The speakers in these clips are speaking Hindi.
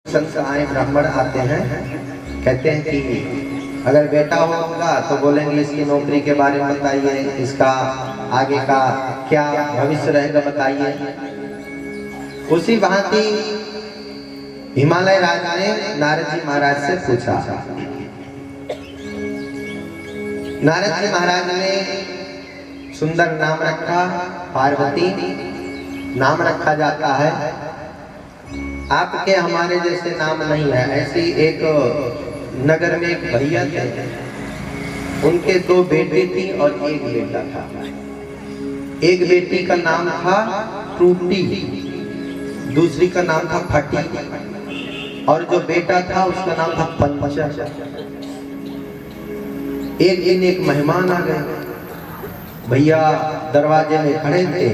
संत आए ब्राह्मण आते हैं, कहते हैं कि अगर बेटा होगा तो बोलेंगे इसकी नौकरी के बारे में बताइए, इसका आगे का क्या भविष्य रहेगा बताइए। उसी भांति हिमालय राज ने नारद जी महाराज से पूछा। नारद जी महाराज ने सुंदर नाम रखा, पार्वती नाम रखा जाता है। आपके हमारे जैसे नाम नहीं है। ऐसी एक नगर में एक भैया थे, उनके दो बेटी थी और एक बेटा था। एक बेटी का नाम था टूटी, दूसरी का नाम था फटी, और जो बेटा था उसका नाम था पंचर। एक दिन एक मेहमान आ गए, भैया दरवाजे में खड़े थे।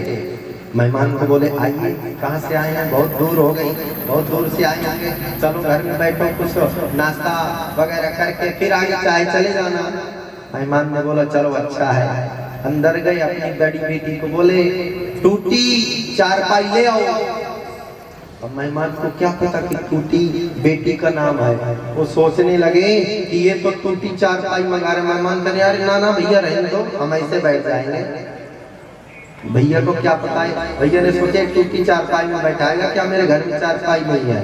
मेहमान को बोले आइए, कहाँ से आए हैं? बहुत दूर हो गई, बहुत दूर से आए हैं, चलो घर में बैठो, कुछ नाश्ता वगैरह करके फिर आगे चाहे चले जाना। मेहमान ने बोला चलो अच्छा है। अंदर गए, अपनी बड़ी बेटी को बोले टूटी चारपाई ले आओ। अब मेहमान को क्या पता कि टूटी बेटी का नाम है। वो सोचने लगे कि ये तो टूटी चारपाई मंगा रहे। मेहमान कहे यार ना ना भैया रहने दो, हम ऐसे बैठ जाएंगे। भैया को क्या पता है, भैया ने सोचा टूटी चारपाई में बैठाएगा क्या, मेरे घर में चारपाई नहीं है।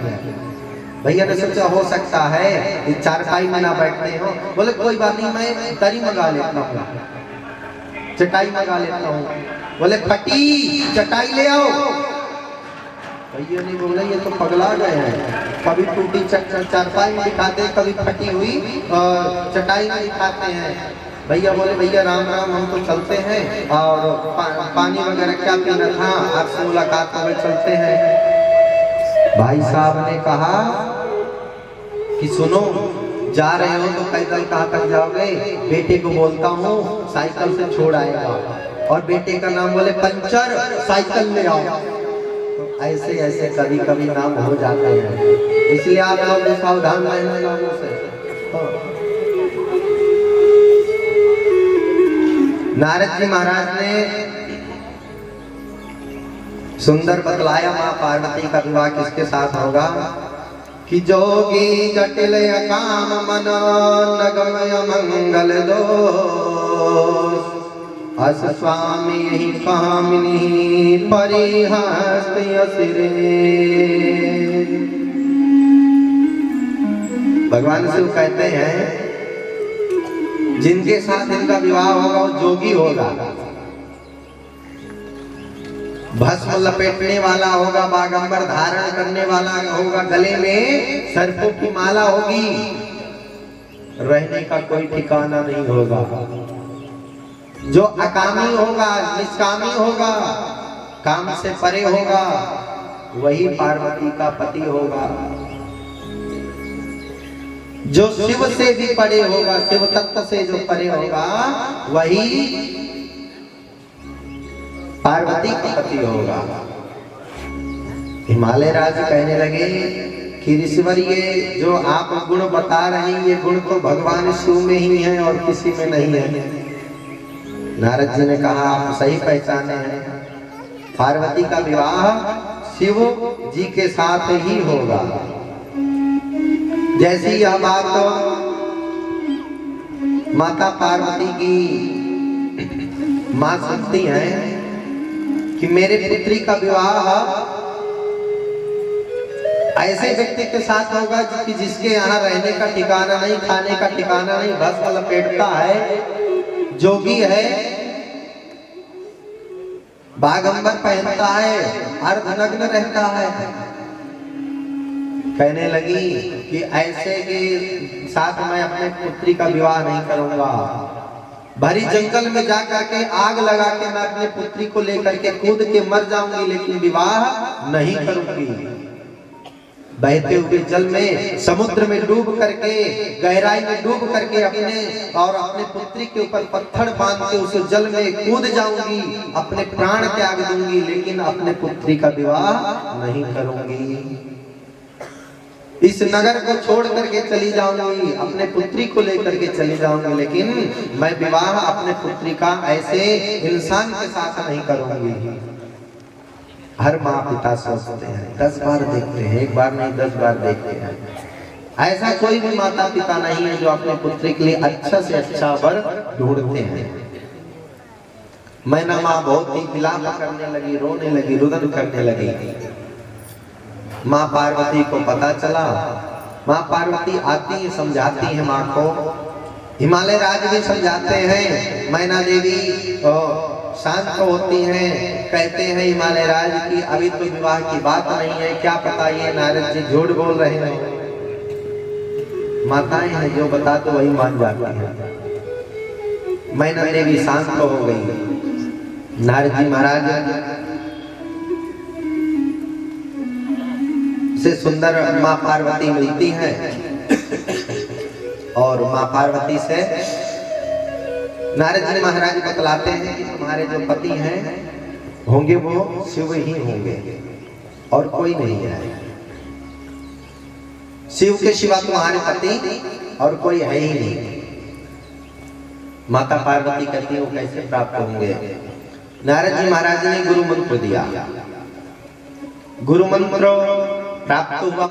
भैया ने सोचा हो सकता है चारपाई में ना बैठते हो। बोले कोई बात नहीं, मैं दरी मंगा लेता हूँ, चटाई मंगा लेता हूँ। बोले फटी चटाई ले आओ। भैया ने बोला ये तो पगला गए हैं, कभी टूटी चारपाई में दिखाते, कभी फटी हुई चटाई में दिखाते हैं। भैया बोले भैया राम राम, हम तो चलते हैं और पानी वगैरह क्या पीना था, आपसे मुलाकात हो गई, चलते हैं। भाई साहब ने कहा कि सुनो, जा रहे हो तो पैदल कहाँ तक जाओगे? बेटे को बोलता हूँ साइकिल से छोड़ आएगा, और बेटे का नाम बोले पंचर, साइकिल ले आओ। तो ऐसे ऐसे कभी कभी नाम हो जाते हैं, इसलिए आप लोग सावधान रहना नामों से। नारद जी महाराज ने सुंदर बतलाया माँ पार्वती का विवाह किसके साथ होगा कि जोगी जटिल काम मन नगमय मंगल दोष, अस स्वामी ही कामिनी परिहस्त सिरे। भगवान शिव कहते हैं जिनके साथ इनका विवाह होगा वो जोगी होगा, भस्म लपेटने वाला होगा, बागंबर धारण करने वाला होगा, गले में सर्पों की माला होगी, रहने का कोई ठिकाना नहीं होगा। जो अकामी होगा, निष्कामी होगा, काम से परे होगा, वही पार्वती का पति होगा। जो शिव से भी परे होगा, शिव तत्व से जो परे होगा, वही पार्वती का पति होगा। हिमालय राज कहने लगे कि ऋषिवर ये जो आप गुण बता रहे हैं, ये गुण तो भगवान शिव में ही है और किसी में नहीं है। नारद जी ने कहा आप सही पहचाने हैं, पार्वती का विवाह शिव जी के साथ ही होगा। जैसी यह बात माता पार्वती की मां सुनती हैं कि मेरे पुत्री का विवाह ऐसे व्यक्ति के साथ होगा कि जिसके यहाँ रहने का ठिकाना नहीं, खाने का ठिकाना नहीं, भस्म लपेटता है, जोगी है, बागंबर पहनता है, अर्धनग्न रहता है। कहने लगी कि ऐसे के साथ मैं अपने पुत्री का विवाह नहीं करूंगा। भरी जंगल में जाकर के आग लगा के मैं अपने पुत्री को लेकर के कूद के मर जाऊंगी, लेकिन विवाह नहीं करूंगी। बहते हुए जल में, समुद्र में डूब करके, गहराई में डूब करके अपने पुत्री के ऊपर पत्थर बांध के उस जल में कूद जाऊंगी, अपने प्राण त्याग दूंगी, लेकिन अपने पुत्री का विवाह नहीं करूंगी। इस नगर को छोड़ करके चली जाऊंगी, अपने पुत्री को लेकर के चली जाऊंगी, लेकिन मैं विवाह अपने पुत्री का ऐसे इंसान के साथ नहीं करूंगी। हर माँ पिता सोचते हैं, 10 बार देखते हैं, एक बार नहीं 10 बार देखते हैं। ऐसा कोई भी माता पिता नहीं है जो अपने पुत्री के लिए अच्छा से अच्छा वर ढूंढते हैं। मैना माँ बहुत ही विलाप करने लगी, रोने लगी, रुदन करने लगी। माँ पार्वती को पता चला। माँ पार्वती आती है, समझाती है माँ को। हिमालय राज भी समझाते हैं। मैना देवी शांत होती हैं, कहते हैं हिमालय राज की अभी तो विवाह की बात नहीं है, क्या पता ये नारद जी झूठ बोल रहे हैं। माताएं हैं जो बता तो वही मान जाती हैं। मैना देवी शांत हो गई। नारद जी महाराज से सुंदर माँ पार्वती मिलती है और माँ पार्वती से नारद जी महाराज बतलाते हैं कि तुम्हारे जो पति हैं होंगे वो शिव ही होंगे और कोई नहीं है। शिव के सिवा तुम्हारे पति और कोई है ही नहीं। माता पार्वती कहती है वो कैसे प्राप्त होंगे। नारद जी महाराज ने गुरु मंत्र दिया। गुरु मंत्र प्राप्त हुआ।